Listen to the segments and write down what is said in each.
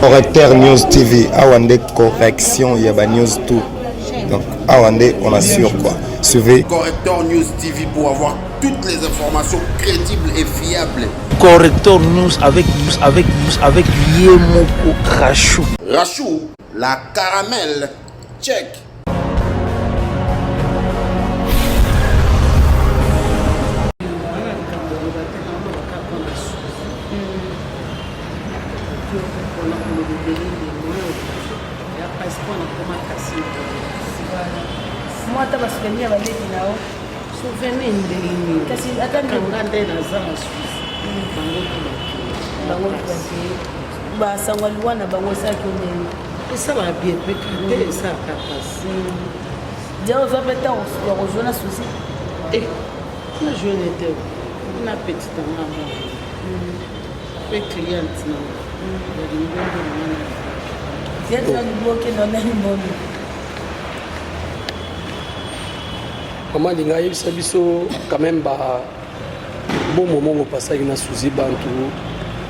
Correcteur News TV, Awande correction, il y a ba news tout. Donc Awande, on assure quoi. Suivez Correcteur News TV pour avoir toutes les informations crédibles et fiables. Correcteur News avec Yemoko Rachou. Rachou, la caramel, check. Moi, tu vas souvenir avec les Pinao. Souvenir de kasi attendre ngande na zama Suisse. Bango ba sangwa luana bango sa kone. Ça va bien péter ça capacité. Dia on va péter on rejoindre souci. Eh, na jeune était. Na petite maman. Pe cliente na. Ya tu vas bloquer dans la bonne. Maman linga yebisa biso quand même ba bon moment passé na Suzy bantu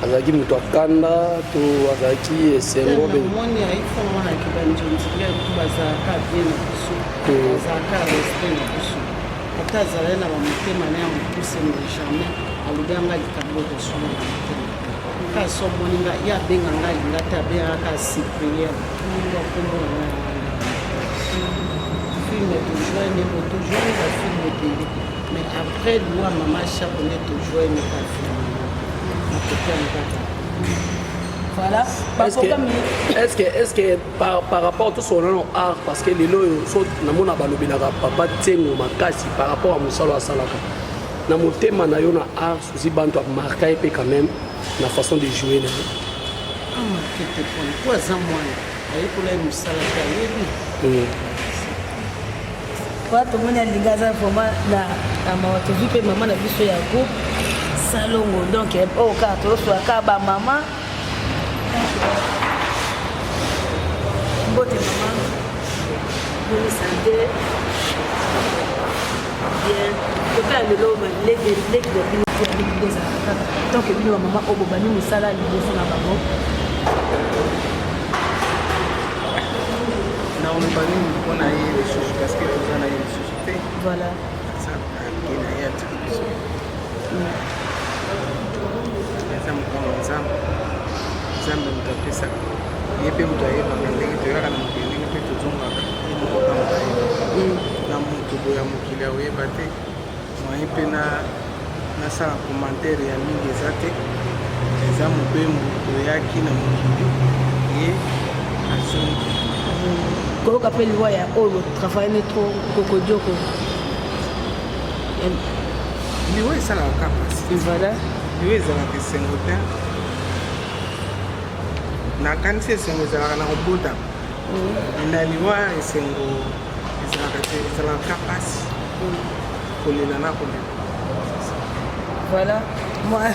azaki muto akanda to azaki esengo be moni ai fo na kibanjo ntiya kubaza ka bien na biso azaka respect na biso atazala na ba mutema na ya mpuse na jamais aluganga likambo de sona ka so moninga ya benga ngai ngata be aka supérieur ngo kombo na film toujours la film de télé mais après moi maman chaponnet toujours ne pas film voilà est-ce que par rapport à tout son art parce que les lois sont na mona balobelaka papa tsengo makasi par rapport à musalo asalaka na motema na yo na art Suzy bantu a marqué pe quand même la façon de jouer là marqué pour quoi ça moi ayi kula musala ka yebi watu mwenye alingaza vraiment na mawato vipe mama na biso ya groupe salongo donc au cas to so ka ba mama mbote mama bonne santé bien to ka le lo les de bien ça donc bino mama obo bani musala li bofu na bango on va nous on a eu les choses parce que vous en avez une société voilà ça qui n'a rien de ça ça me prend ça ça me tape ça et puis vous avez pas mal de tu as quand même bien que tu zoom là na mtu boya mukila we bate moi pe na ça commentaire ya mingi zate za mpe mtu yaki na mukili et asante Kolo kapeli waya olo travailler trop kokodjoko. Liwe sala kapasi. Voilà. Liwe zala kisengote. Na kanse sengo zala na obuta. Na liwa sengo zala kapasi. Kolela na kolela. Voilà. Moi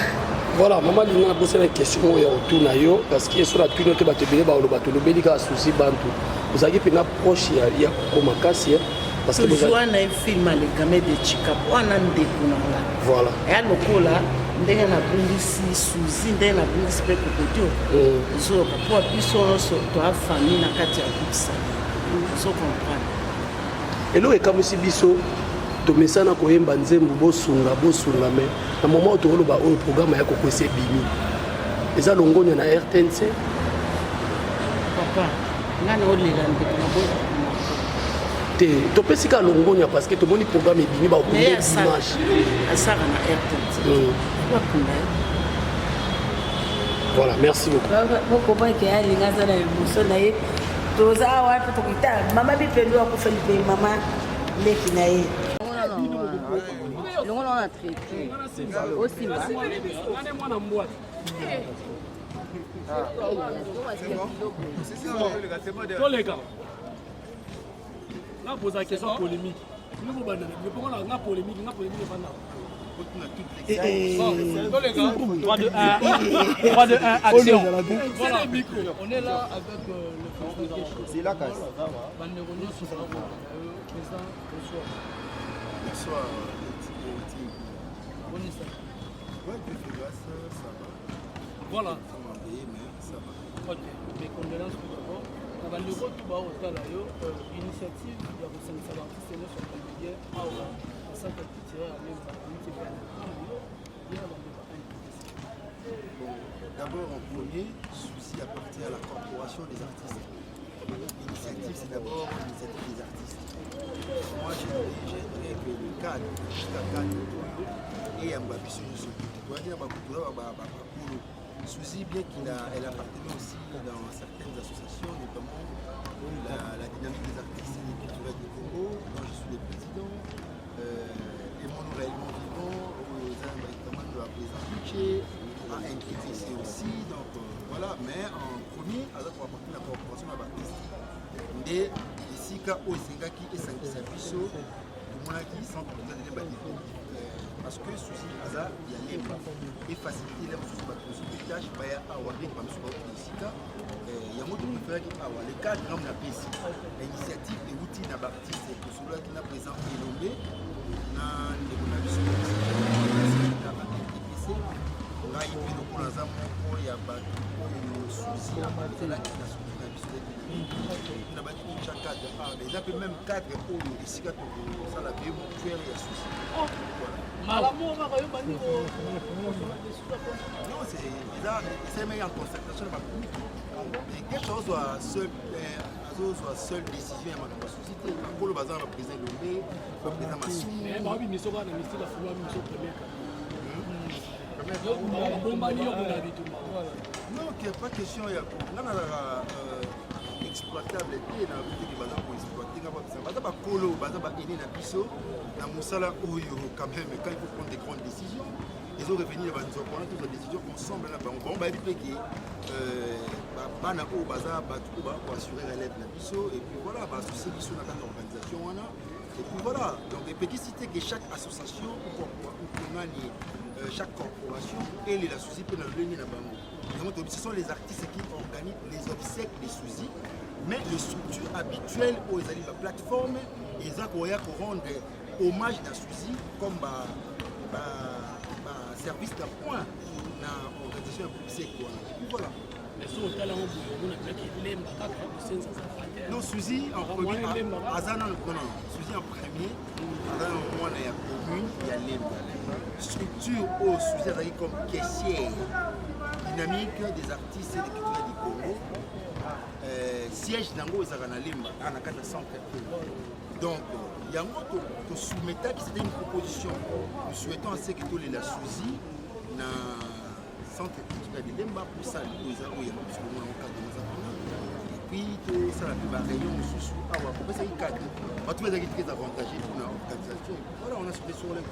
voilà maman linga na poser la question ya retour na yo parce que sur la tune que ba te bele ba lo ba to lo beli ka Suzy bantu vous avez pena proche ya komakasi parce que vous avez un film les gamins de Chicago on a ndeko na nga voilà ya lokola ndenge na bungisi Suzy ndenge na bungisi pe kokodio so pour biso so to a famille na kati ya kusa so comprendre elo ekamusi biso tomesana koyemba nzembo bosunga mais na moment tokoloba oyo programme ya kokwese bimi eza longonya na RTNC papa ngana olela ndeko na boya te topesika longonya parce que tomoni programme ebimi ba okunde dimanche asaka na RTNC voilà merci beaucoup beaucoup que alingaza na emotion na ye toza wapi tokita mama bipendo akufelipe mama leki na ye on a traité aussi mal. On pose la question polémique. Droit de 1, action. On est là avec le président. C'est la casse. Bonsoir. Ouais, ça va. Voilà. Ça m'a payé, mais ça va. Ok, mes condoléances tout d'abord. Avant de retour au Talayo, initiative de la Conseil d'artistes et notre familier, à ça que tu tirais à même pas, nous t'es bien. D'abord, en premier, souci apporté à la corporation des artistes. L'initiative, c'est d'abord l'initiative des artistes. Moi, j'aimerais que le cadre, jusqu'à cadre, et un babisso, je dois dire, Souzy, bien qu'elle appartenait aussi dans certaines associations, notamment la dynamique des artistes et culturels du Congo, dont je suis le président, et mon réellement vivant, aux directement de la présence budget, à inquiéter aussi, donc voilà, mais en premier, alors pour apporter la corporation à l'artiste. Mais ici, quand Osengaki et Sankisabiso, tout le monde a dit sans qu'on vous donne des parce que Souzy Aza, il y a les bras et faciliter les ressources pour les tâches, il y a un peu il y a un autre préféré qui a le cadre de la PC, l'initiative des outils d'un artiste et pour cela qui n'a présent et nommé dans les conditions de la PC. Là, il y a beaucoup de gens qui ont des soucis à partir de la question de la vie. Il y a chaque cadre, il y a même cadre où ici, quand on a la vie, on peut y soucis. Non, c'est meilleur en concertation. Mais quelque chose soit seule décision à ma société. Pour le bazar, le président Lomé, le président Massou. Non, il n'y a pas question. Il y a exploitable et dans la vie qui va pour exploiter. Il y a Kolo, il y a Bisso, dans Moussala, où quand même, quand il faut prendre des grandes décisions, ils ont revenu, ils ont pris toutes les décisions ensemble. On va expliquer. Bana au bazar, pour assurer l'élève de Bisso, et puis voilà, associer Bisso dans l'organisation. Et puis voilà, donc il peut citer que chaque association, chaque corporation et les associés peuvent le donner. Ce sont les artistes qui organisent les obsèques des Souzy, mais les structures habituelles où ils arrivent à la plateforme, ils ont rendre hommage à Souzy comme service d'un point dans l'organisation obsèque. Et puis voilà. Non, Souzy en premier, Souzy en premier, il y a commune, il y a l'Emba. Structure au Souzy comme caissière dynamique des artistes et des cultures du Congo. Siège d'Ango est à l'Emba, à la 400 donc, il y a un autre qui soumettait qui c'était une proposition. Nous souhaitons à ce que tous les Souzy centre culturel de Lemba pour ça, il y a et puis tout ça, la réunion sous pour ça, il cadre. On va trouver très avantageux pour l'organisation. Voilà, on a sauté sur les.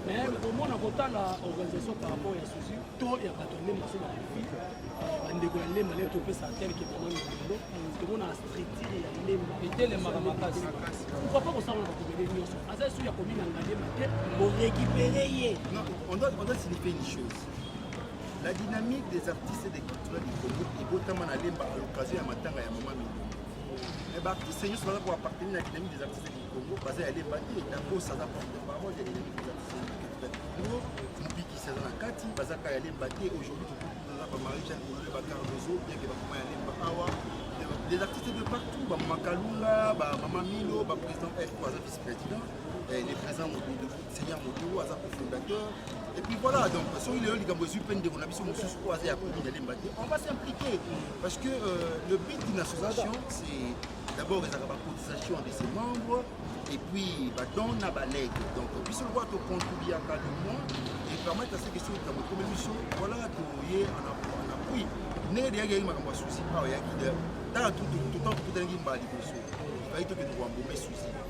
Mais au moins, on a l'organisation par rapport à Souzy, tout il y a pas de même dans la vie. On dégoûte les malais, tout ça tel que vraiment le tout le monde a stricté les et les maramakas. Pourquoi pas qu'on s'en va trouver les nuances. À ça, il y a combien d'engagés pour récupérer. Non, on doit signifier une chose. La dynamique des artistes et des cultures du Congo est notamment à l'occasion de Matanga et Maman Milou. Les artistes pour appartenir à la dynamique des artistes du Congo, basé à l'Embati, et d'abord ça apporte des paroles de la dynamique des artistes et des cultures du Congo. Moupi qui s'est dans la Kati, basé à l'Embati, aujourd'hui, tout le monde a Marie-Jeanne Boulou, Bacardozo, bien que Bakoma et Awa. Des artistes de partout, Makalunga, Maman Milo, président F, vice-président, les présidents de Seigneur Moudou, fondateur. Et puis voilà, donc, si on va s'impliquer parce que le but d'une association, c'est d'abord les cotisation de ses membres et puis donner à l'aide. Donc, puis on doit contribuer à cada mois et permettre à ces questions de la commission, voilà, de y en appui. Né de y ma souci, dans tout le temps, tout le monde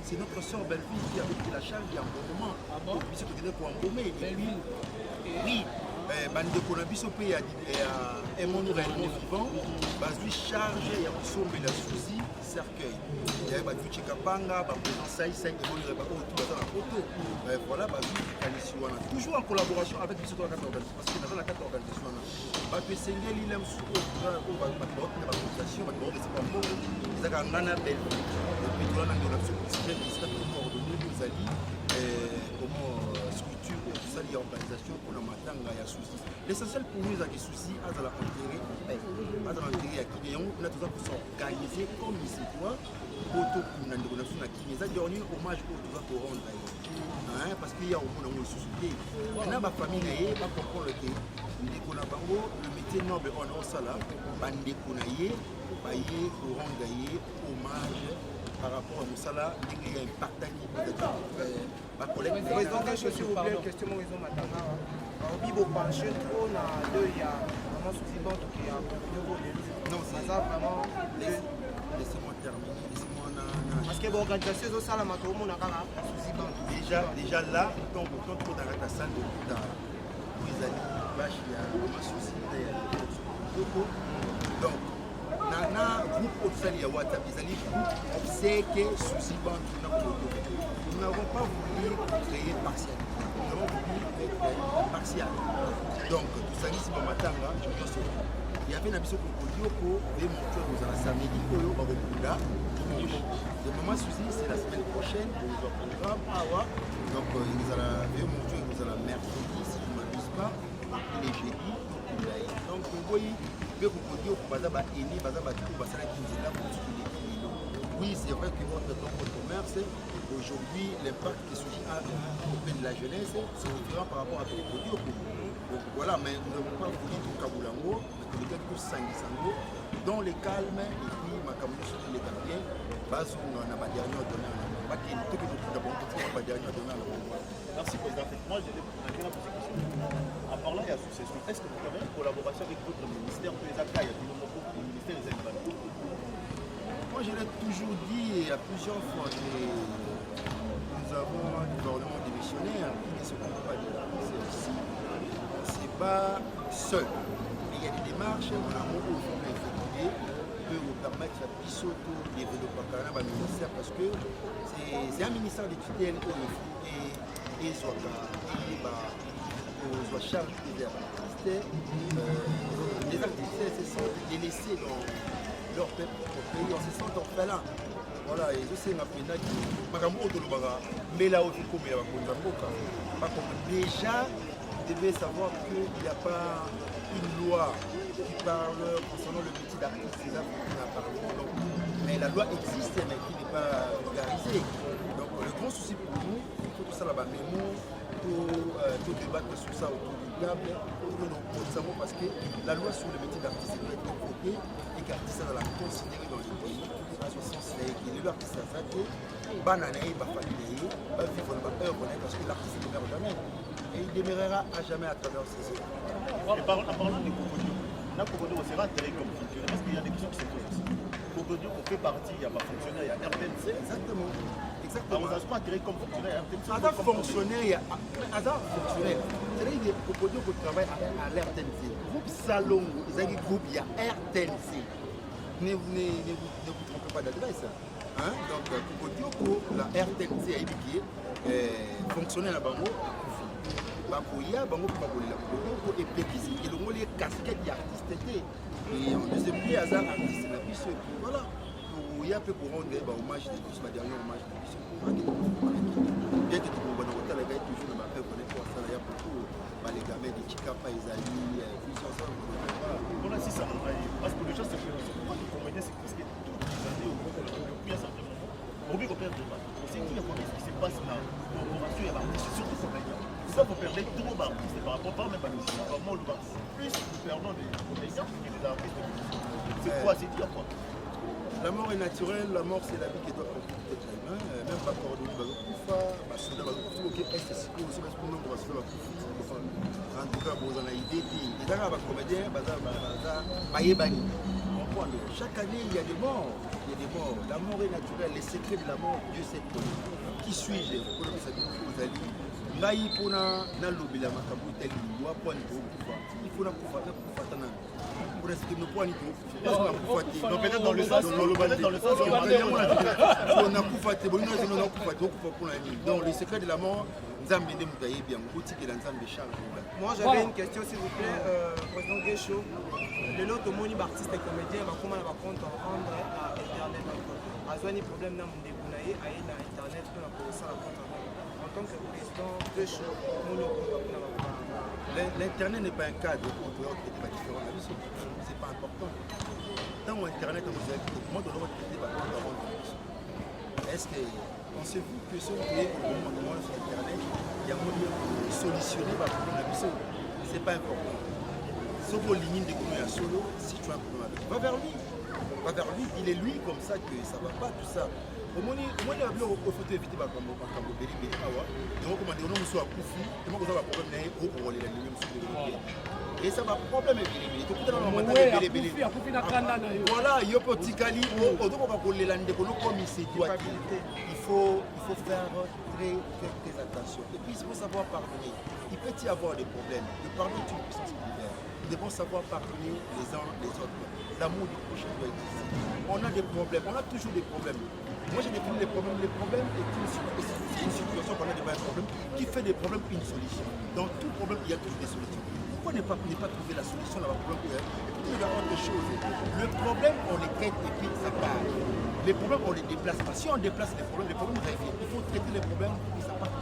c'est notre soeur Belle-Ville qui a pris la charge il y a un bon moment. Puis c'est pour embaumer. Oui, Bande Konabiso pays à mon réellement vivant, lui charge et a sauvé la Souzy, cercueil. Il y a Badouche Kapanga, président Saïsa, et voilà, toujours en collaboration avec les autres organisations, parce que dans la 4 organisations, Badouche Sengel, il aime sous l'organisation, il y a un belle. Et puis, on a une relation qui se fait, comment structure, tout ça, il y a organisation pour la matanga il y a souci. L'essentiel pour nous c'est que souci à la enterrer à qui on a tout ça pour s'organiser comme il se doit pour tout na ndeko na qui ça dernier hommage pour tout ça pour rendre parce qu'il y a au monde dans société na ma famille est pas comprendre que ndeko na bango le métier noble on a ça là bandeko na ye ba ye pour rendre hommage par rapport à Moussala, il y a un partage ma collègue. Président, s'il vous plaît, question Maurice Matanga. Au Bibo pension, on a deux, il y a vraiment sous-ibant qui a non, c'est ça vraiment. Laissez-moi terminer, laissez-moi. Parce que l'organisation de ça, tout le monde a sous-ibant. Déjà là, donc autant pour dans la salle de Bouddha, où ils allaient vache, il y a un souci, donc. Nana groupe officiel ya WhatsApp, ils allaient groupe obsèque sous nous n'avons pas voulu créer partiel. Nous avons voulu être partial. Donc tout ça ici pour Matanga, je viens sur. Il y avait une ambition pour Kodioko, et mon frère nous a samedi Oyo Babokunda. Le moment souci c'est la semaine prochaine pour le programme. Donc il nous a mon frère nous a mercredi si je ne m'abuse pas, les jeudi. Donc vous voyez. Oui, c'est vrai que notre commerce, aujourd'hui, l'impact qui surgit auprès de la jeunesse, c'est différent par rapport à tous les produits. Donc voilà, mais nous n'avons pas voulu tout Kabulango, mais peut-être tout Sangisango, dans les calmes, et puis ma caméra sur les gardiens, base où on a ma dernière donnée à la Merci, Président. Moi, j'ai une question. En parlant de l'association, est-ce que vous avez une collaboration avec votre ministère pour les accueils, le ministère des Animaux? Moi, je l'ai toujours dit à plusieurs fois que nous avons un gouvernement démissionnaire qui ne se compte pas de la ici. On ne pas seul. Mais il y a des démarches, on a beaucoup de effectuer peut vous permettre de pisoto développer le ministère parce que c'est un ministère de tutelle et soit charge des artistes. Les artistes se sentent délaissés dans leur pays, on se sent orphelins. Voilà, et je sais maintenant mais là où je déjà, vous devez savoir qu'il n'y a pas une loi qui parle concernant le métier d'artiste, c'est là qu'on a parlé. Mais la loi existe, mais qui n'est pas vulgarisée. Donc le grand souci pour nous, il faut tout ça là-bas, mais nous, tout débattre sur ça autour d'une table, nous savons parce que la loi sur le métier d'artiste doit être développée et qu'artiste va la considérer dans le pays. À ce sens-là, il est l'artiste à ça, bananaï, famille, vivre le œuvre, parce que l'artiste ne meurt jamais. Et il demeurera à jamais à travers ses œuvres. En parlant de Kokodio, là, Kokodio sera intégré comme fonctionnaire parce qu'il y a des questions qui se posent aussi. Kokodio fait partie, il y a pas fonctionnaire, il y a RTNC. Exactement. Alors, vous n'avez pas intégré comme fonctionnaire, RTNC. Adam fonctionnaire, il y a Adam fonctionnaire. C'est-à-dire que Kokodio travaille à l'RTNC. Groupe Salon, ils ont dit groupe, il y a RTNC. Ne vous trompez pas d'adresse. Hein? Donc, Kokodio, la RTNC a éduqué, fonctionnaire là-bas. Bakoya, bango bakolela ko epekisi elongo les casquettes d'artiste et on deuxième lieu hasard artiste la biso voilà pour y a peu pour rendre hommage de plus ma dernier hommage de biso bien que tout bon on la gagne toujours ma peur connaître ça il y a beaucoup les gamins de Chikapa Ezali plusieurs ça voilà si ça parce que les gens se font pourquoi vous comprenez c'est parce que toutes les années au groupe le plus simplement au but qu'on perd de mal c'est qui les ce qui se passe là en convention et l'artiste surtout comédien. Ça vous perdez trop d'artistes par rapport pas même à nous. Comment le plus nous perdons des comédiens que des artistes. C'est quoi, c'est dire quoi? La mort est naturelle, la mort c'est la vie qui doit profiter de l'humain. Même pas coordonner, en tout cas, vous en avez idée. Les comédiens, chaque année il y a des morts. Il y a des morts. La mort est naturelle, les secrets de la mort, Dieu sait comment. Qui suis-je? ngai pona nalobela makambo itali loi po ni kufa il faut na kufa tana pour est-ce que nous po ni kufa donc peut-être dans le sens on a kufa te bonina zino na kufa te kufa pour ni donc le secret de la mort nzambe ndem taye bien ngoti que nzambe charge. Moi j'avais une question s'il vous plaît président Guécho le lot moni artiste et comédien va comment va compte rendre à internet azwani problème na ndeko na ye aye na internet pour ça la compte tant que président, deux choses. L'Internet n'est pas un cadre pour traiter les différents avis. C'est pas important. Dans Internet, vous avez comment on doit traiter les différents avis. Est-ce que pensez-vous que ce qui est au moment sur Internet, il y a moyen de solutionner les problèmes de vie? C'est pas important. Sauf vos lignes de commun à solo, si tu as un problème avec, va vers lui. Va vers lui, il est lui comme ça que ça va pas, tout ça. Au moins, il y a bien au faut éviter de faire des choses. Et on commande, on soit Koufi, et moi, vous avez un problème, pour les lignes sur les. Et ça va problème avec les tout le monde voilà, il y a petit cali, comme il se doit. Il faut faire très attention. Et puis il faut savoir pardonner. Il peut y avoir des problèmes. Le pardon est une puissance militaire. Nous devons savoir pardonner les uns les autres. L'amour du prochain doit exister. On a des problèmes, on a toujours des problèmes. Moi j'ai défini les problèmes. Les problèmes c'est une situation qu'on a des problèmes qui fait des problèmes une solution. Dans tout problème, il y a toujours des solutions. Pourquoi ne pas trouver la solution à la problème? Et puis il y a autre chose. Le problème, on les traite et puis ça part. Les problèmes, on les déplace pas. Si on déplace les problèmes reviennent. Il faut traiter les problèmes et ça part.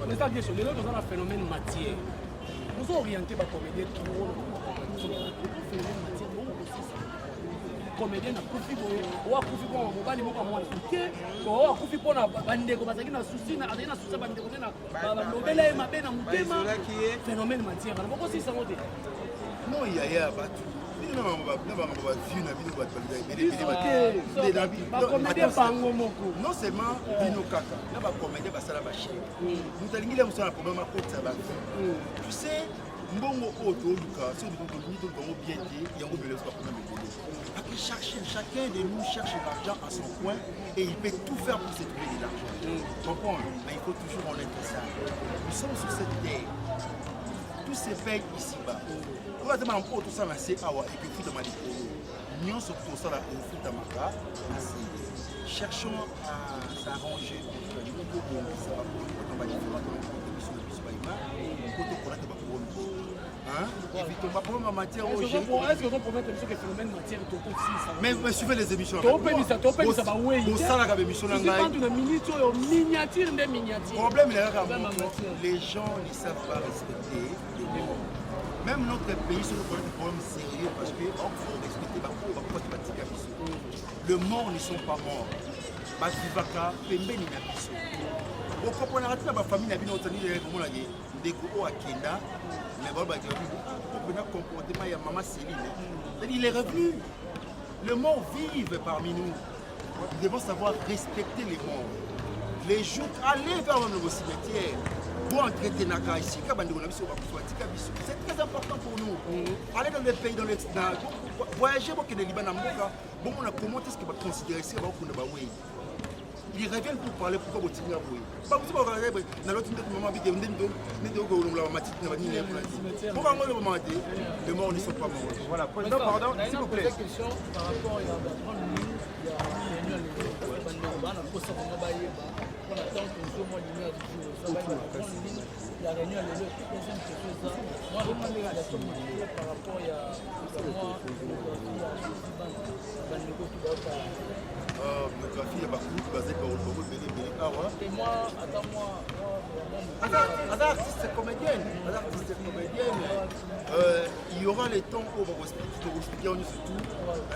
Mais ça question, les autres ont un phénomène matière. Nous sommes orientés par comédien qui ont phénomène matière. Comédien na kufi boye wa kufi kwa mobali moko mwana ke ko wa kufi pona bandeko bazaki na souci na azaki na souci bandeko na lobela e mabe na mutema phénomène matière na boko si sango te non ya batu na ba vu na bino non seulement bino kaka na ba comédien basala ba chef nous alingile musala problème a kota ba tu sais mbongo oto luka si on dit bien dit yango bele so problème de chacun de nous cherche l'argent à son coin et il peut tout faire pour se trouver de l'argent. Comprendre, mais il faut toujours en être ça. Nous sommes sur cette terre. Tout se paye ici-bas. Nous avons tout ça c'est awa et que tout dans ma nous sommes tout ça là au foot à Maka. Cherchons à s'arranger pour que nous ça va pour on va dire sur le plus bas évitons pas problème en matière au Est-ce que vous promettez que le phénomène matière est au mais suivez les émissions. Ça va oui. Problème les gens ne savent pas respecter les mots. Même notre pays c'est un problème sérieux parce que faut respecter le mort ne sont pas morts. Bakivaka pembeni na biso. Vous comprenez la famille na bino otani vraiment la ndeko akenda. Mais bon, le comportement de maman Céline, il est revenu. Les morts vivent parmi nous. Nous devons savoir respecter les morts. Les jours, allez vers le cimetière. Pour entrer Naka ici, c'est très important pour nous. Allez dans les pays, dans l'extérieur, voyager pour que les Libanais, bon, on a commenté ce qu'on va considérer ici. Ils reviennent pour parler pourquoi vous tirez à vous. Pas vous dire dans l'autre moment vidéo pourquoi moi les morts ne sont pas morts. Voilà, président, pardon, s'il vous plaît. Question par rapport à la grande ligne, il y a une réunion on attend toujours moins lumière du jour. Ça va être la grande ligne, la réunion est là, deuxième question ça. Moi je demande la communauté par rapport à moi, biographie ya bakulu basé par Olbogo Bélé Awa. Et moi, attends-moi. Artiste comédienne. Il y aura les temps où on va expliquer surtout.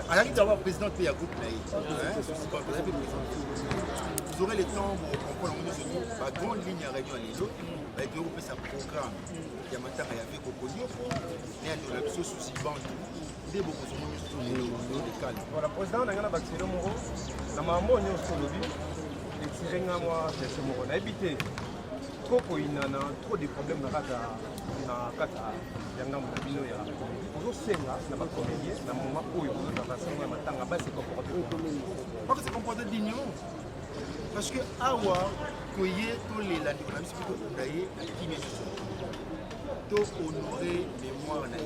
Alors qu'il y aura président de la groupe vous aurez le temps pour comprendre la grande ligne à réunion à l'îlot. Il y aura un programme. Il y a maintenant avec Kokonyo. Il y a des soucis banques. Voilà, président, on a un bâtiment moro. Na mambo nyo solobi. Exigenga moi de moro. Na habité. Koko inana trop de problèmes na kata yanga mabino ya. Ozo senga na ba comédien na moment oyo na basenga matanga ba se comporter. Pas que c'est comporter dignement. Parce que awa koye to les landi na biso ko ndaye na kimé to honorer mémoire na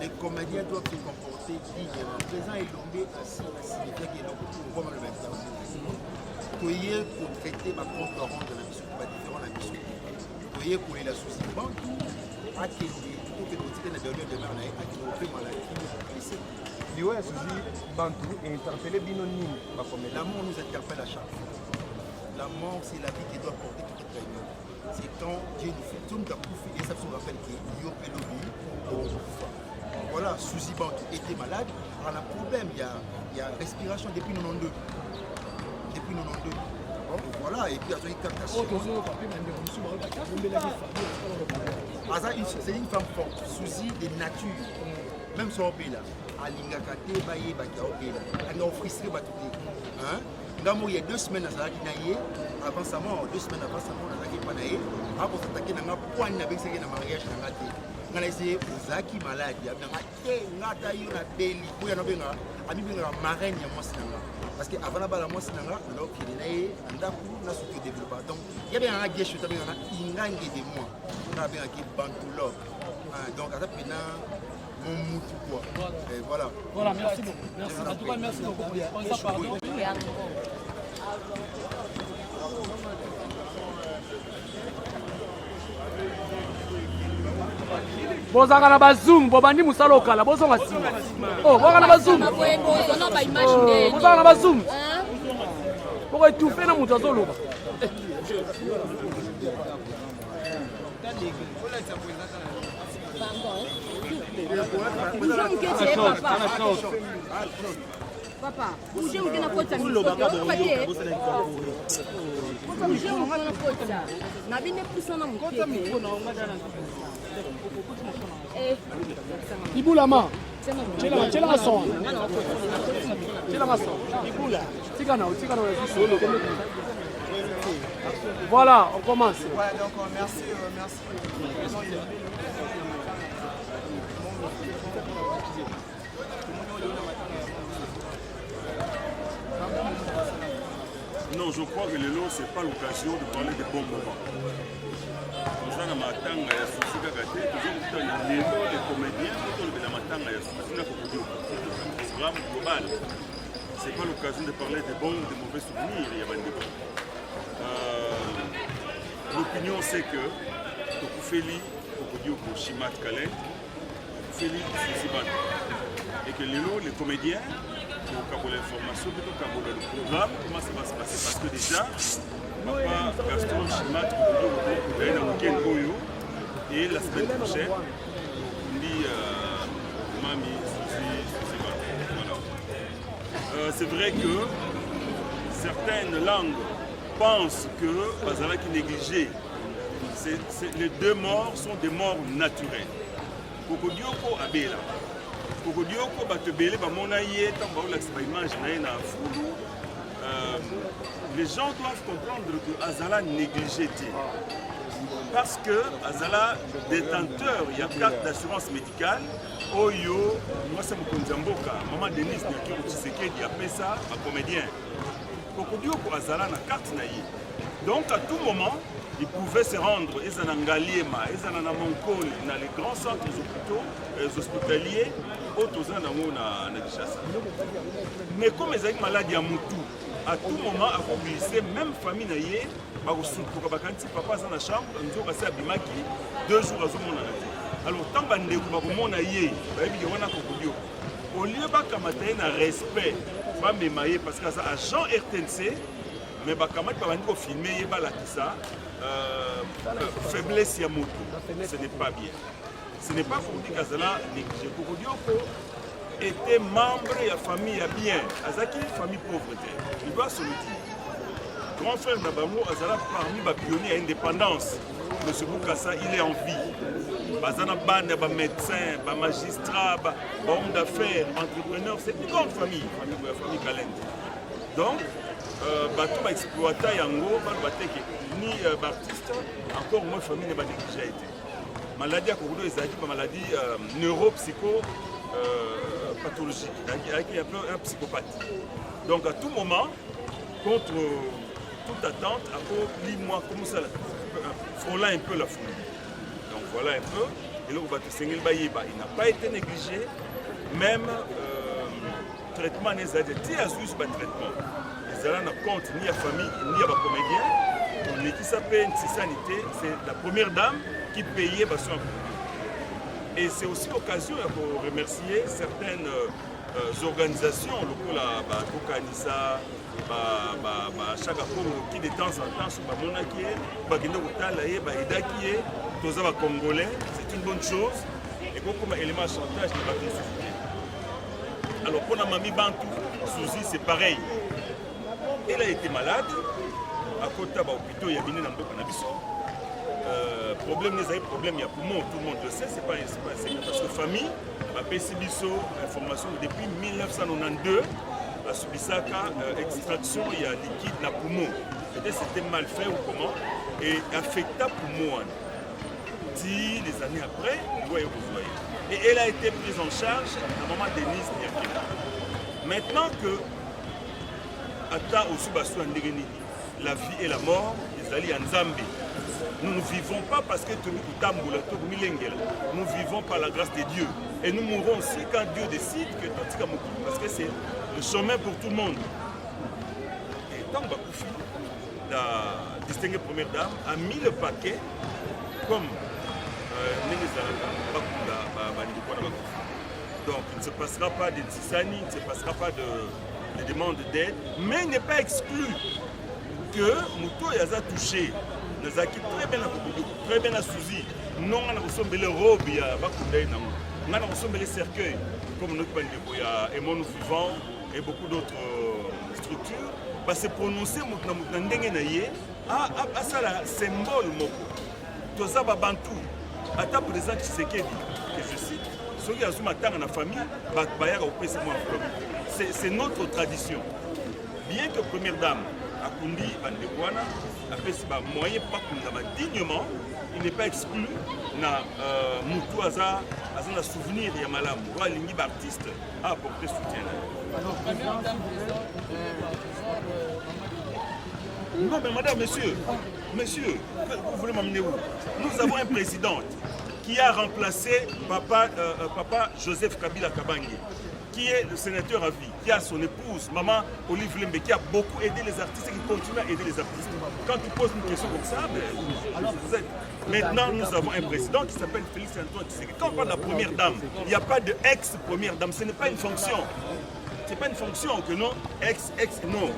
les comédiens doivent se comporter dignement. Présent et Lombé assis signifie qu'il y a un le même temps. Koye pour traiter ma compte rond de la mission, pas différent la mission. Koye pour la souci bantou à qui pour que nous tiens la dernière demeure à qui nous fait maladie. Liwa souci bantou et interpeller binoni ma comédien. L'amour nous interpelle à chaque fois. la mort, c'est la vie qui doit porter toute notre réunion. C'est quand Dieu nous fait tout, nous a bouffé, et ça se rappelle qu'il y a eu voilà, Souziban qui était malade, on a un problème, il y a respiration depuis 92. Depuis 92. Voilà, et puis il y a une captation. C'est une femme forte, Souzi de nature. Même son pays là, à Lingakate, Baye, Bakaopé, elle a offert ce bâtiment. Il y a 2 semaines, avant sa mort, 2 semaines avant sa mort, on a attaqué Panaé. Après, on a attaqué dans le point avec ce qui est dans le mariage. On a essayé aux acquis malades. On a été dans la belly. On a été dans la marraine. Parce qu'avant la bala, moi, c'est dans la qui est là, on a surtout développé. Donc, il y avait un guet, il y avait un ingang de moi. On avait un guet Bantoulog. Donc, à ce mon moutou quoi. Et voilà. Voilà, merci beaucoup. Merci. En tout cas, merci beaucoup. On s'en pardon. bozanga na bazoom bobandi musala okala bozonga nsima bozanga na bazoom bozanga na bazoom poko etufe na moto azoloba Papa, bougez ou bien la faute à micro. Bougez ou bien la faute à Nabine plus en amont. Iboulama. Tchela maçon. Tchela maçon. Iboula. Tigana. Voilà, on commence. Ouais, donc merci. Non, je crois que le lot, ce n'est pas l'occasion de parler de bons moments. Nous avons matanga ya souci kakate, nous avons les comédiens, nous avons matanga ya souci na kokodio. C'est vraiment global. Ce n'est pas l'occasion de parler de bons ou de mauvais souvenirs, il y a Bandeko. L'opinion, c'est que Tokufeli, Kokodio, Shimat Kale, Tokufeli, Souziban. Et que les comédiens, pour l'information, plutôt qu'à le programme, comment ça va se passer? Parce que déjà, Papa Gaston Chimat, il y a un week-end Goyo, et la semaine prochaine, on dit Mami, voilà. C'est vrai que certaines langues pensent que Bazala qui négligé, les 2 morts sont des morts naturelles. Kokodioko Abela. Kokodioko Batebele, Bamonaye, Tambaola, image na Foulou. Les gens doivent comprendre que Azala négligé. Parce que Azala, détenteur, il y a carte d'assurance médicale. Oyo, moi c'est mon Mboka, maman Denise Nyakiro Tshisekedi, il y a ça, un comédien. Kokodioko Azala na carte naïe. Donc à tout moment, ils pouvaient se rendre, ils en ont Ngaliema, ils en ont Monkoli, dans les grands centres hospitaliers, autres en ont na Kinshasa. Mais comme ils ont une maladie à Moutou, à tout moment, à mobiliser, même famille naïe, pour que papa dans la chambre, nous avons passé à Bimaki 2 jours à Zomona. Alors tant que nous avons naïe, au lieu de un respect, parce que c'est agent RTNC, mais Bakamati va filmer faiblesse ya moto. Ce n'est pas bien. Ce n'est pas pour dire qu'Azala négligé. Kokodioko était membre de la famille bien. Azaki famille pauvreté. Il doit se le dire. Grand frère Nabamou Azala parmi les pionniers à l'indépendance. M. Boukassa, il est en vie. Bazana bande, médecin, magistrat, homme d'affaires, entrepreneur, c'est une grande famille, la famille Kalende. Donc, bateau va exploiter Yango, ni artiste, encore moins famille n'a pas déjà été. Maladie à Kourou, c'est une maladie neuropsycho pathologique, qui est un psychopathe. Donc à tout moment, contre toute attente, à cause moi comme ça, frôlant un peu la foule. Donc voilà un peu. Et là, on va te saigner le baïba. Il n'a pas été négligé, même traitement n'est pas juste traitement. Les Alans ne comptent ni à famille, ni à comédien. Mais qui s'appelle Sanité, c'est la première dame qui payait son. Et c'est aussi l'occasion pour remercier certaines organisations lokola Kokanisa, chaque Congo qui de temps en temps sur Bamonaki, Bagendo Kotalaye, Baïdaki, tous les Congolais, c'est une bonne chose. Et comme élément de chantage, il va bien souffrir. Alors pour la Mami Bantou, Souzi, c'est pareil. Elle a été malade. À côté de l'hôpital, il y a venu dans le Canabiso. Problème, il y a poumon, tout le monde le sait, c'est pas un secret. Parce que famille, la PCBISO, information depuis 1992, la Subisaka, extraction, il y a liquide dans le poumon. Peut-être c'était mal fait ou comment, et affecta poumon. Les années après, vous voyez. Et elle a été prise en charge à la maman Denise Niakina. Maintenant que Ata Osubasu Andegeni, la vie et la mort, les alliés en Zambie. Nous ne vivons pas parce que nous vivons par la grâce de Dieu. Et nous mourrons aussi quand Dieu décide que parce que c'est le chemin pour tout le monde. Et tant Bakoufi, la distinguée première dame, a mis le paquet comme donc il ne se passera pas de Tsissani, il ne se passera pas de demandes d'aide, mais il n'est pas exclu que Mouto Yaza touché, nous a très bien à Souzi, non on a reçu les robes, il y a on a reçu les cercueils, comme notre il y a Aimons nous vivants et beaucoup d'autres structures, va se prononcer à ça la symbole moko. Tout ça va bantou. Attends président Tshisekedi, que je cite, ceux qui ont dans la famille, c'est notre tradition. Bien que première dame, Akundi Bandekwana, a fait ce moyen pas dignement, il n'est pas exclu na Moutou Aza un souvenir de Yamalam, ou Lingi artiste à apporter soutien. Non mais madame, monsieur, vous voulez m'emmener où? Nous avons un président qui a remplacé papa Joseph Kabila Kabangi, qui est le sénateur à vie, qui a son épouse, maman Olive Lembe, qui a beaucoup aidé les artistes et qui continue à aider les artistes. Quand tu poses une question comme ça, vous êtes. Maintenant, nous avons un président qui s'appelle Félix Antoine Tshisekedi. Quand on parle de la première dame, il n'y a pas de ex-première dame, ce n'est pas une fonction. Ce n'est pas une fonction que non, ex, non.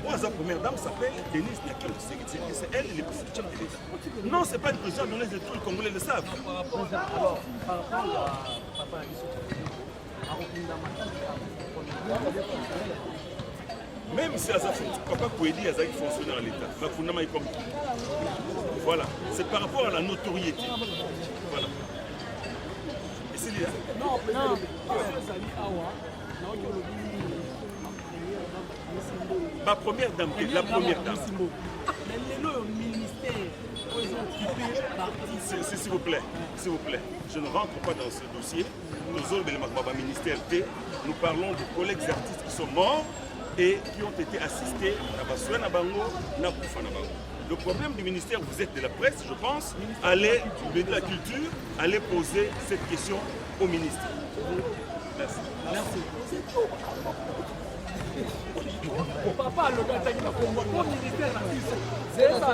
La première dame s'appelle Denise Niakina. C'est elle qui est chef de l'État. Non, ce n'est pas une position donnée de tous les Congolais le savent. Alors, par rapport à Papa même si Papa Kouedi a fonctionné dans l'État, voilà, c'est par rapport à la notoriété. Voilà. Et c'est là. Non, ma première dame, la première dame. S'il vous plaît, je ne rentre pas dans ce dossier. Nous autres, ministère T, nous parlons de collègues artistes qui sont morts et qui ont été assistés à Bassoua Nabango, Nakoufa Nabango. Le problème du ministère, vous êtes de la presse, je pense, allez de la culture, allez poser cette question au ministre. Merci. Papa, le gars qui va ministère c'est ça.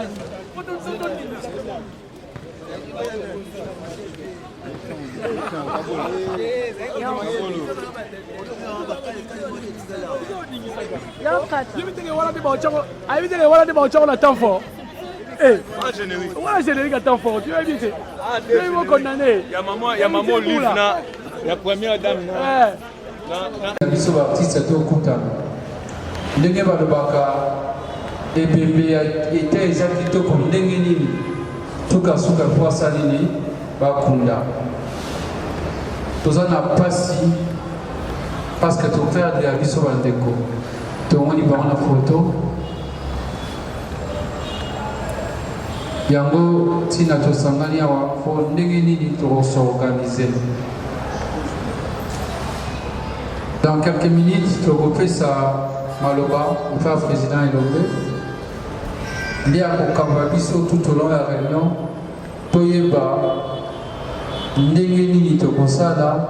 ndenge balobaka ebembe ete eza kitoko ndenge nini tukasuka po asali nini bakunda toza na pasi parce que toperdre ya biso bandeko tomoni bango na foto yango ntina tosangani awa po ndenge nini tokosorganize. Dans quelques minutes, tu refais ça, Maloba, le frère président Elombe. Il y a pour Kambabiso tout au long de la réunion. Toyeba, Ndengeni Tokosada,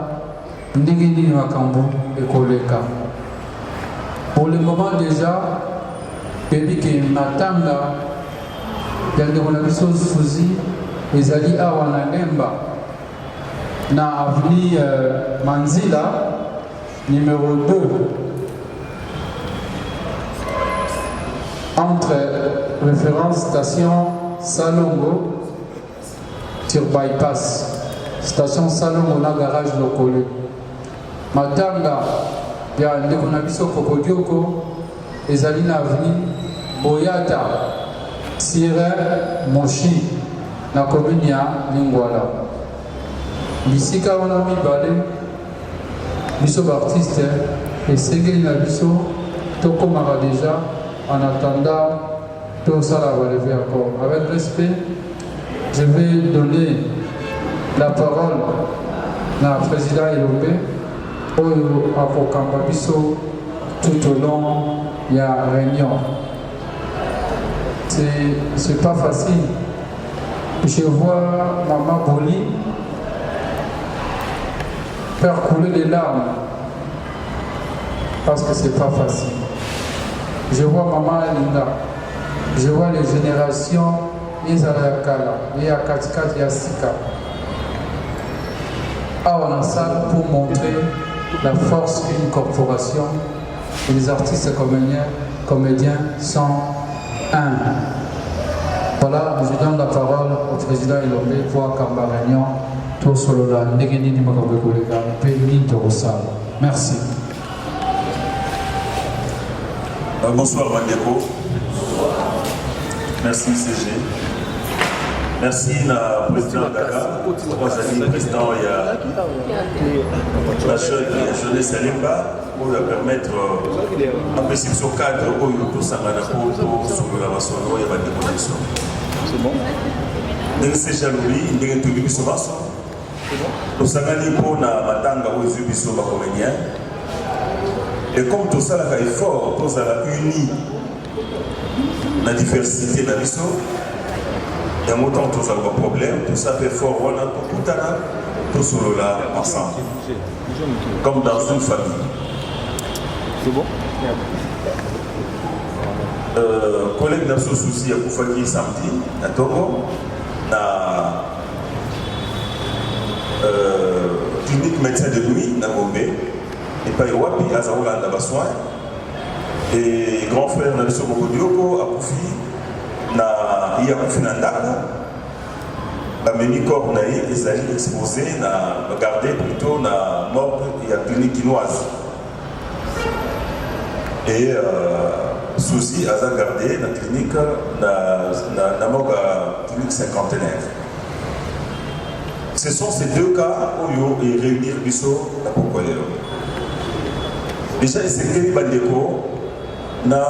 Ndengeni Wakambo et Koleka. Pour le moment déjà, Pébi qui m'attendra, il y a des relations Souzi, les alliés à Wanalemba, na avenue Manzila. Numéro 2, entre référence station Salongo sur bypass, station Salongo na garage Lokole. Matanga ya ndeko na biso Kokodioko ezali na avenue Boyata Sire Moshi na commune ya Lingwala. Bisika wana mibale biso b'artiste esengeli na biso tokomaka déjà en attendant tout ça la relever encore. Avec respect, je vais donner la parole à président Elombe oyo akokamba biso tout au long de la réunion. C'est pas facile. Je vois Maman Boli faire couler des larmes parce que c'est pas facile. Je vois Maman Linda, je vois les générations Nizalakala, Yakatika, Yassika. On a ça pour montrer la force d'une corporation et les artistes comédiens sont un. Voilà, je donne la parole au président Elombe pour Kamba Réunion, tout solo la Negenini Makabekolega, Péni de Rossal. Merci. Bonsoir Mandeko. Merci CG. Merci la présidente Daga. Moi j'ai président il y a la jeunesse Salimba pour permettre un peu ce cadre où tout ça va sur la maçon il y a des conditions. C'est bon. Donc c'est jaloui, il y a tout le monde. Nous sommes pour na matanga où ils sont comédiens. Et comme tout ça est fort, tout ça est uni, la diversité de la mission, il y a autant tout ça un problème, tout ça fait fort, on a tout solo là ensemble, comme dans une famille. C'est bon? Collègue n'a pas de souci à Koufaki samedi, à Togo, na clinique médecin de nuit, à Gombe. Et pas Wapi, à Zaoula, à Bassoin. Et grand frère Nabiso Bokodioko, à Koufi, il y a Koufi Nandaka. La mini-corps est allé exposé, na gardé plutôt na mort, il y a clinique quinoise. Et souci, à gardé la clinique, na mort clinique cinquantenaire. Ce sont ces deux cas où il y a réunir Bisso à Pokoyero. Déjà, c'est que Bandeko, na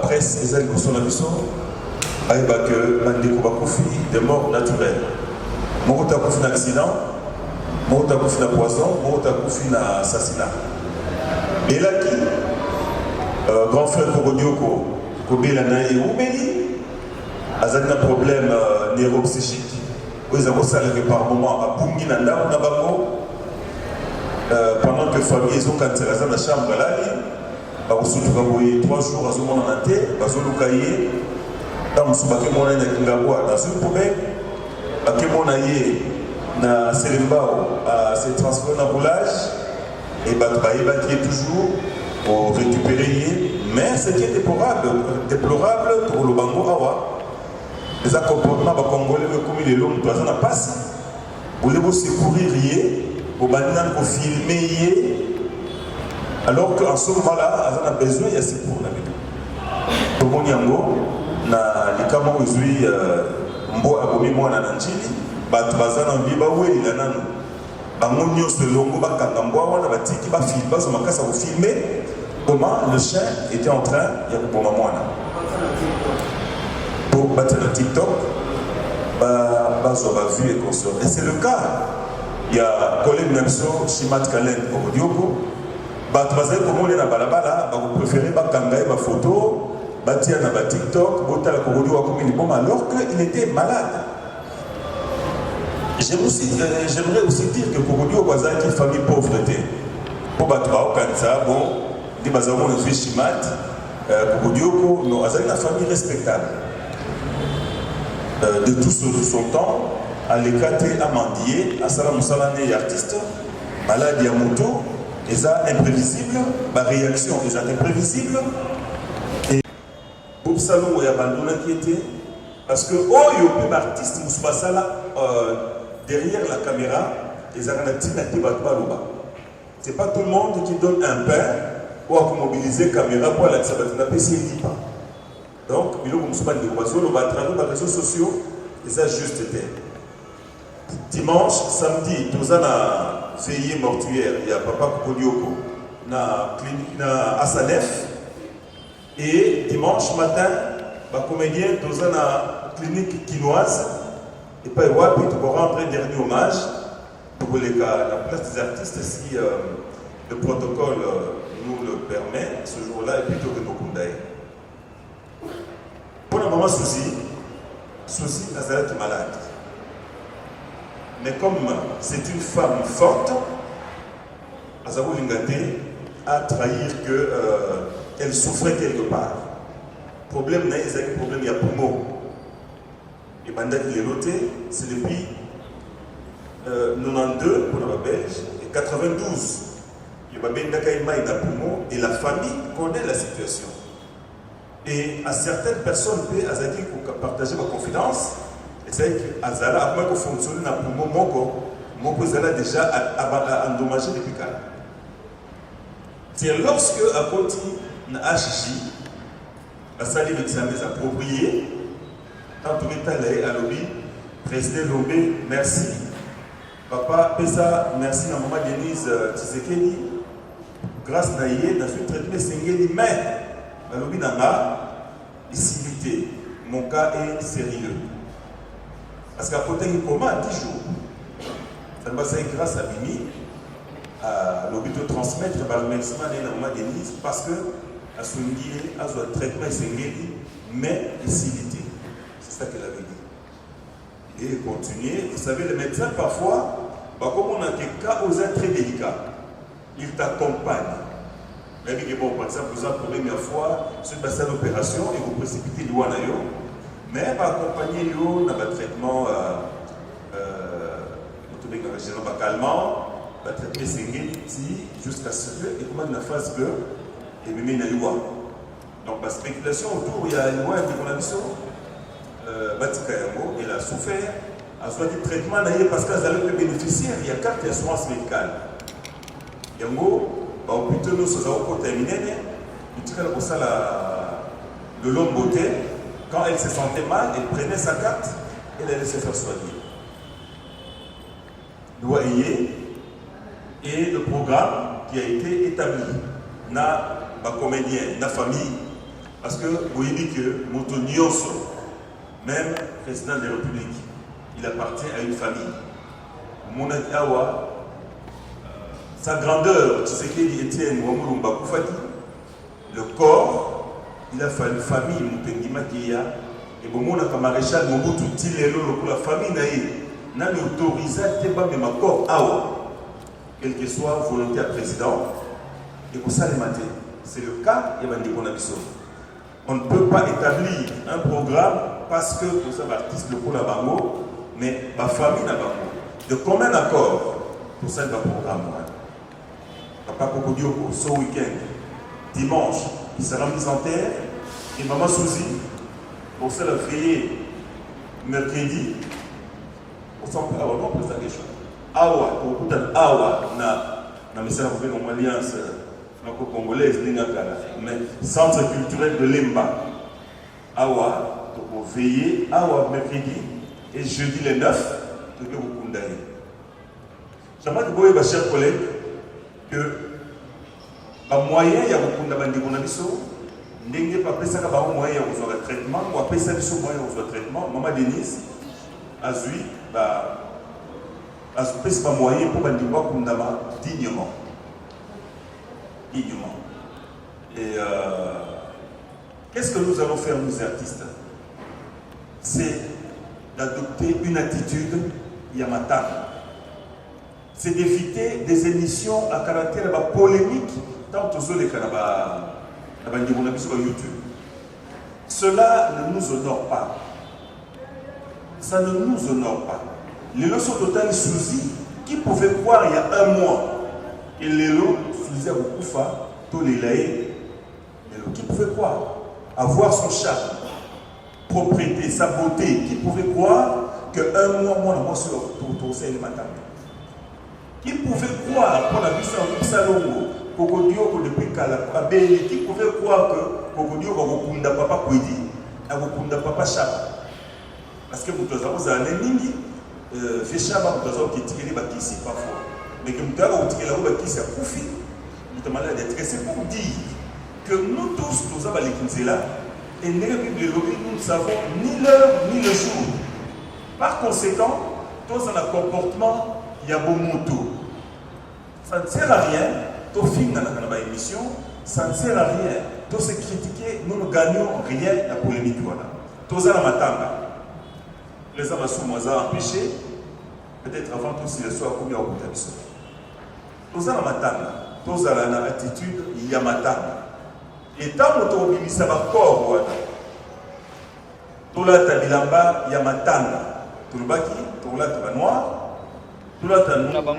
presse, les alliés sont la mission, avec que Bandeko Bakoufi, des morts naturelles. Moko Takoufi na accident, Moko Takoufi na poison, Moko Takoufi na assassinat. Et là, qui grand frère Kokodioko, Kobelana et Oumeli, a un problème neuropsychique. Ils ont salé par moment à Bungi Nanda, Nabango. Pendant que famille ils ont cancer dans la chambre là, ils ont 3 jours à ce moment en été, ils ont caillé dans le soubaki mon année qui dans une poubelle, à qui mon année na Selimbao à se transformer en roulage et qui est toujours pour récupérer. Mais ce qui est déplorable pour le Bango Awa, les comportements congolais comme les l'homme doit en passer, vous devez secourir au banane pour filmer, alors qu'en ce moment-là, on a besoin de secours. Tout le monde na likama uzui mbo abomi mwana na njili batu bazana mbiba weli na nanu bangonyo selongo bakanga mbo wana batiki ba film bazo makasa ko filmer comment le chien était en train ya kuboma mwana pour battre le TikTok bazo ba vu et consort. Et c'est le cas. Il y a collègue Namso Shimat Kalen au Dioko. Batu bazali komone na balabala ba préférer ba kangaye ba photo batia na ba TikTok botala ko Dioko comme il bon alors qu'il était malade. J'aimerais aussi dire que Kogodio Bazali est une famille pauvreté. Pour battre au Kansa, bon, des bazamons de Shimat, Kogodio, non, Azali une famille respectable. De tout son temps, à l'éclaté à mendier, à Salam Salane et artiste, malade à moto, Et ça, imprévisible, ma réaction est imprévisible. Et pour ça, nous, il y a abandonné qui était. Parce que, oh, il y a plus d'artistes, nous sommes là, derrière la caméra, ils ont un petit c'est pas tout le monde qui donne un pain pour mobiliser la caméra pour la PC pas. Donc, il y a à travers les réseaux sociaux, et ça juste été. Dimanche, samedi, nous avons une veillée mortuaire, il y a Papa Koulioko, à Asanef. Et dimanche matin, les comédiens, nous avons une clinique quinoise. Et puis, tu peux rendre un dernier hommage pour la place des artistes si le protocole nous le permet ce jour-là et plutôt que nos Kundaï. Pour la maman Suzy Nazareth est malade. Mais comme c'est une femme forte, Azabou Lingate a trahir qu'elle souffrait quelque part. Problème, il y a un problème, il y a poumon. Et pendant qu'il est noté, c'est depuis 92 pour la Belge et 92. Il y a poumon et la famille connaît la situation. Et à certaines personnes, pour partager ma confidence, c'est que Azala, après que fonctionne dans le poumon, mon Azala déjà endommagé depuis quand. C'est lorsque, à côté de HJ, la salle d'examen est appropriée, quand on est allé à l'objet, président Lombe, merci. Papa Pesa, merci à maman Denise Tshisekedi. Grâce à Naye, dans ce traitement, c'est mais à l'objet n'a ici, mon cas est sérieux. Parce qu'à côté de comment 10 jours, ça va être grâce à Bimi, à l'objet de transmettre le remerciement de la maman Denise, parce que à son à son traitement, c'est mais ici, c'est ça qu'elle avait dit. Et continuer. Vous savez, les médecins, parfois, comme on a des cas aux très délicats, ils t'accompagnent. Même si, bon, par exemple, vous avez la première fois, sur une bassin d'opération et vous précipitez l'ouanayo, mais accompagner dans le traitement calmant, le traitement jusqu'à ce que, et comment la phase que, et même une loi. Donc, la spéculation autour, il y a une loi qui a vu ça. Batika Yango, il a souffert, a soit du traitement parce qu'elle a bénéficier, il y a carte d'assurance médicale. Yango, plutôt nous sommes contaminés, pour ça de l'homme beauté, quand elle se sentait mal, elle prenait sa carte et elle allait se faire soigner. Loyer et le programme qui a été établi, na comédien, na famille, parce que vous voyez que Moutonios, même président de la République, il appartient à une famille. Monaki Awa, sa grandeur, tu sais qu'il Etienne Wamulumba Koufati, le corps, il a fallu famille, Moutengima Kia, et bon, mon maréchal Mobutu Tilelo, pour la famille n'a autorisé à te battre ma corps Awa, quel que soit volonté à président, et pour ça les mater. C'est le cas, il y a des bonabissos. On ne peut pas établir un programme parce que nous sommes artistes locaux à Bango, mais ma famille n'a pas. De commun accord pour ça, le programme. Papa Kokodioko, ce week-end, dimanche, il sera mis en terre, et maman Suzy, pour ça, la veillée, mercredi, on s'en peut avoir non, pour ça quelque chose. Awa, pour tout un Awa, na message pour une alliance franco-congolaise, mais centre culturel de Lemba. Awa, pour veiller, Awa, mercredi, et jeudi le 9, de Kundaï. J'aimerais que vous, mes chers collègues, que le moyen, il y a beaucoup de gens qui n'ont pas ça, moyen de traitement, ou après ça, moyen de traitement. Maman Denise, Azui, c'est pas moyen pour les gens dignement. Dignement. Et qu'est-ce que nous allons faire, nous artistes? C'est d'adopter une attitude Yamata. C'est d'éviter des émissions à caractère polémique, tant aux autres sur YouTube. Cela ne nous honore pas. Ça ne nous honore pas. Les leçons totales Suzy, qui pouvait croire il y a un mois Et l'élo, Suzy Aboukufa, tous les laïcs, l'élo, qui pouvait croire avoir son charme, propriété, sa beauté, qui pouvait croire qu'un mois sur pour c'est le matin. Qui pouvait croire qu'on a vu ça au salon, Kokodio, depuis Kalabé, qui pouvait croire que Kokodio va Wokunda Papa Kwedi, à Wokunda Papa Chaba. Parce que vous avez un ennemi, fait Chaba, vous avez qui tire les bakissi parfois. Mais que vous avez tiré la bakissi à Koufi, vous avez d'être. C'est pour dire que nous tous, nous avons les là, et nous ne savons ni l'heure ni le jour. Par conséquent, tous dans le comportement, il y a beaucoup de motos. Ça ne sert à rien, tout film dans la émission, ça ne sert à rien. Tout se critiquer, nous ne gagnons rien à la polémique. Tous dans la matanga. Les hommes sont empêchés, peut-être avant tout si le soir, comme il y a beaucoup d'habitude. Tous dans la matanga, tous dans l'attitude, il y a matanga. Et tant que tu as mis ça va corps, tout là, tu as bilamba, il y a matanga. Tout le baki, tout là, tu as noir. Tout là, tu as noir. Donc,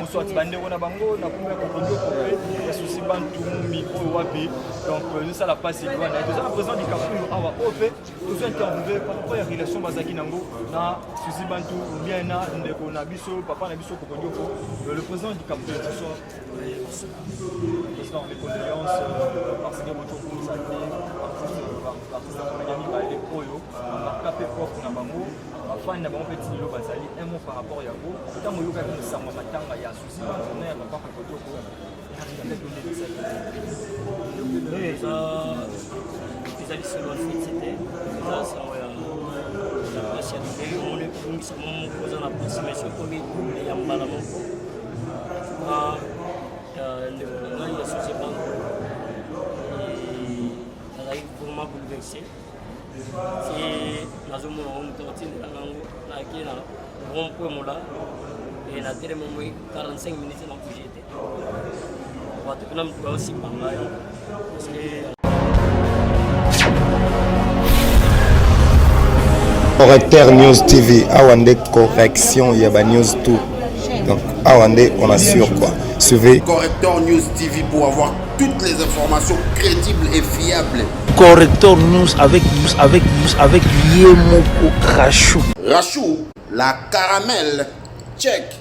nous ça la passe. Nous avons besoin du Cameroun. On va ouvrir. Nous interviewer par rapport à la relation Bazaki Nango. Na Susi Bantu, bien na Ndeko Nabiso, Papa Nabiso Kokonyoko. Le président du Cameroun, ce soir. Président, les condoléances parce que votre coup ça a été l'artiste Miami va aller pro yo. On va taper propre na bango. Enfin, na bango petit lo bazali un mot par rapport à vous. Tant que vous avez un sang matanga ya Susi Bantu, on est pas Kokonyoko. ezali solo félicité eza sango ya place ya libeli omoni ebongisa moko oza na participation komi double ya mbala moko ndeko na ngai ya sosie banko azali vraiment bouleversé ti nazomona ngo moto atindela nango nake na rond point mola e na telema moi 45 minutes na bouge te bato kuna motu baosimba ngai parce que Correcteur News TV, Awande correction, il y a News tout. Donc, Awande, on assure quoi. Suivez. Correcteur News TV pour avoir toutes les informations crédibles et fiables. Correcteur News avec Yemoko Rachou. Rachou, la caramel, check.